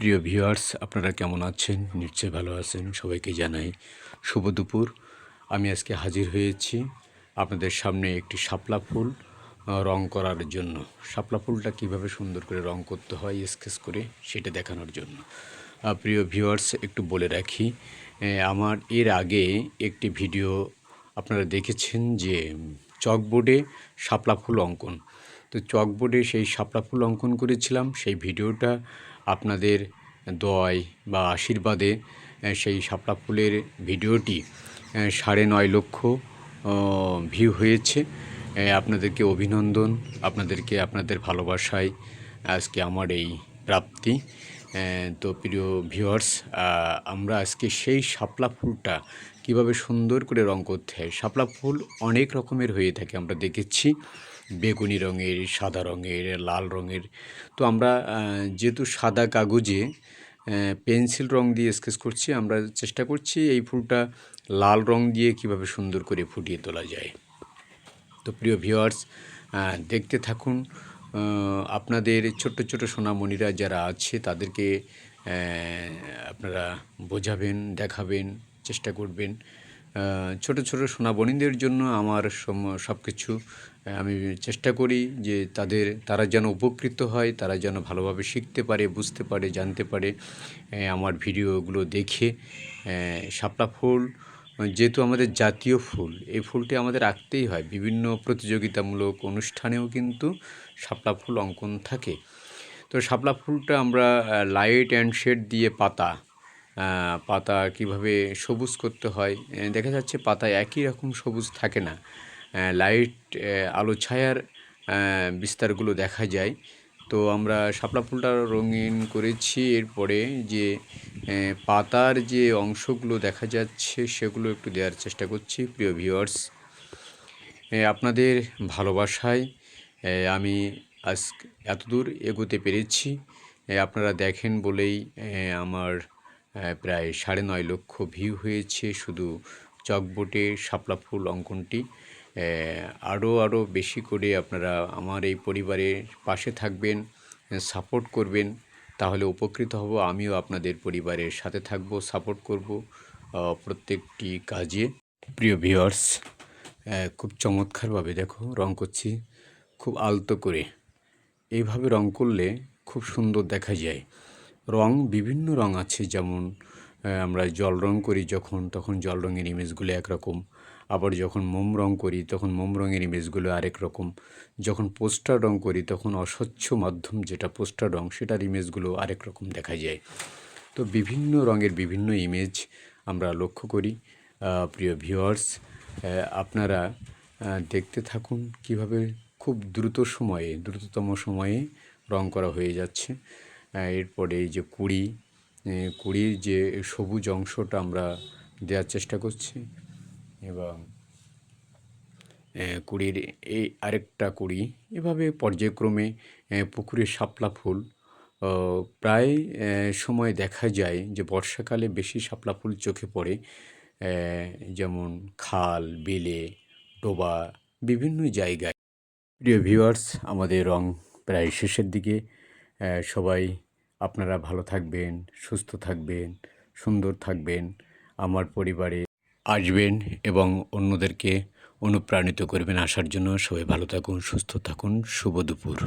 প্রিয় ভিউয়ার্স, আপনারা কেমন আছেন? নিশ্চয়ই ভালো আছেন। সবাইকে জানাই শুভ দুপুর। আমি আজকে হাজির হয়েছি আপনাদের সামনে একটি শাপলা ফুল রং করার জন্য। শাপলা ফুলটা কীভাবে সুন্দর করে রং করতে হয় স্কেচ করে সেটা দেখানোর জন্য। প্রিয় ভিউয়ার্স, একটু বলে রাখি, আমার এর আগে একটি ভিডিও আপনারা দেখেছেন যে চকবোর্ডে শাপলা ফুল অঙ্কন। তো চকবোর্ডে সেই শাপলা ফুল অঙ্কন করেছিলাম। সেই ভিডিওটা আপনাদের দোয়ায় বা আশীর্বাদে সেই শাপলা ফুলের ভিডিওটি 9.5 লক্ষ ভিউ হয়েছে। আপনাদেরকে অভিনন্দন, আপনাদেরকে আপনাদের ভালোবাসায় আজকে আমার এই প্রাপ্তি। তো প্রিয় ভিউয়ার্স, আমরা আজকে সেই শাপলা ফুলটা কীভাবে সুন্দর করে রং করতে হয়। শাপলা ফুল অনেক রকমের হয়ে থাকে, আমরা দেখেছি বেগুনি রঙের, সাদা রঙের, লাল রঙের। তো আমরা যেহেতু সাদা কাগজে পেন্সিল রং দিয়ে স্কেচ করছি, আমরা চেষ্টা করছি এই ফুলটা লাল রং দিয়ে কিভাবে সুন্দর করে ফুটিয়ে তোলা যায়। তো প্রিয় ভিউয়ার্স, দেখতে থাকুন। আপনাদের ছোট্ট ছোট সোনামণিরা যারা আছে তাদেরকে আপনারা বোঝাবেন, দেখাবেন, চেষ্টা করবেন। ছোট ছোট সোনামণিদের জন্য আমার সব কিছু আমি চেষ্টা করি যে তারা যেন উপকৃত হয়, তারা যেন ভালোভাবে শিখতে পারে, বুঝতে পারে, জানতে পারে আমার ভিডিওগুলো দেখে। শাপলা ফুল যেহেতু আমাদের জাতীয় ফুল, এই ফুলটি আমাদের আঁকতেই হয়। বিভিন্ন প্রতিযোগিতামূলক অনুষ্ঠানেও কিন্তু শাপলা ফুল অঙ্কন থাকে। তো শাপলা ফুলটা আমরা লাইট অ্যান্ড শেড দিয়ে পাতা কিভাবে সবুজ করতে হয়, দেখা যাচ্ছে পাতায় একই রকম সবুজ থাকে না, লাইট আলো ছায়ার বিস্তারগুলো দেখা যায়। তো আমরা শাপলা ফুলটা রঙিন করেছি। এরপরে যে পাতার যে অংশগুলো দেখা যাচ্ছে সেগুলো একটু দেওয়ার চেষ্টা করছি। প্রিয় ভিউয়ার্স, আপনাদের ভালোবাসায় আমি আজ এতদূর এগোতে পেরেছি। আপনারা দেখেন বলেই আমার প্রায় 9.5 লক্ষ ভিউ হয়েছে শুধু চকবোর্ডে শাপলা ফুল অঙ্কনটি। আরও বেশি করে আপনারা আমার এই পরিবারের পাশে থাকবেন, সাপোর্ট করবেন, তাহলে উপকৃত হব। আমিও আপনাদের পরিবারের সাথে থাকব, সাপোর্ট করব প্রত্যেকটি কাজে। প্রিয় ভিউয়ার্স, খুব চমৎকারভাবে দেখো রং করছি, খুব আলতো করে। এইভাবে রং করলে খুব সুন্দর দেখা যায়। বিভিন্ন রং আছে, যেমন আমরা জল রং করি তখন জল রঙের ইমেজগুলো একরকম, আবার যখন মোম রং করি তখন মোম রঙের ইমেজগুলো আরেক রকম, যখন পোস্টার রং করি তখন অস্বচ্ছ মাধ্যম যেটা পোস্টার রং সেটার ইমেজগুলো আরেক রকম দেখা যায়। তো বিভিন্ন রঙের বিভিন্ন ইমেজ আমরা লক্ষ্য করি। প্রিয় ভিউয়ার্স, আপনারা দেখতে থাকুন কিভাবে খুব দ্রুততম সময়ে রং করা হয়ে যাচ্ছে। এরপরে এই যে কুড়ির যে সবুজ অংশটা আমরা দেওয়ার চেষ্টা করছি, এবং কুড়ির এই আরেকটা কুড়ি, এভাবে পর্যায়ক্রমে পুকুরের শাপলা ফুল প্রায় সময় দেখা যায় যে বর্ষাকালে বেশি শাপলা ফুল চোখে পড়ে, যেমন খাল, বিলে, ডোবা, বিভিন্ন জায়গায়। প্রিয় ভিউয়ার্স, আমাদের রং প্রায় শেষের দিকে। সবাই আপনারা ভালো থাকবেন, সুস্থ থাকবেন, সুন্দর থাকবেন, আমার পরিবারে আসবেন এবং অন্যদেরকে অনুপ্রাণিত করবেন আসার জন্য। সবাই ভালো থাকুন, সুস্থ থাকুন। শুভ দুপুর।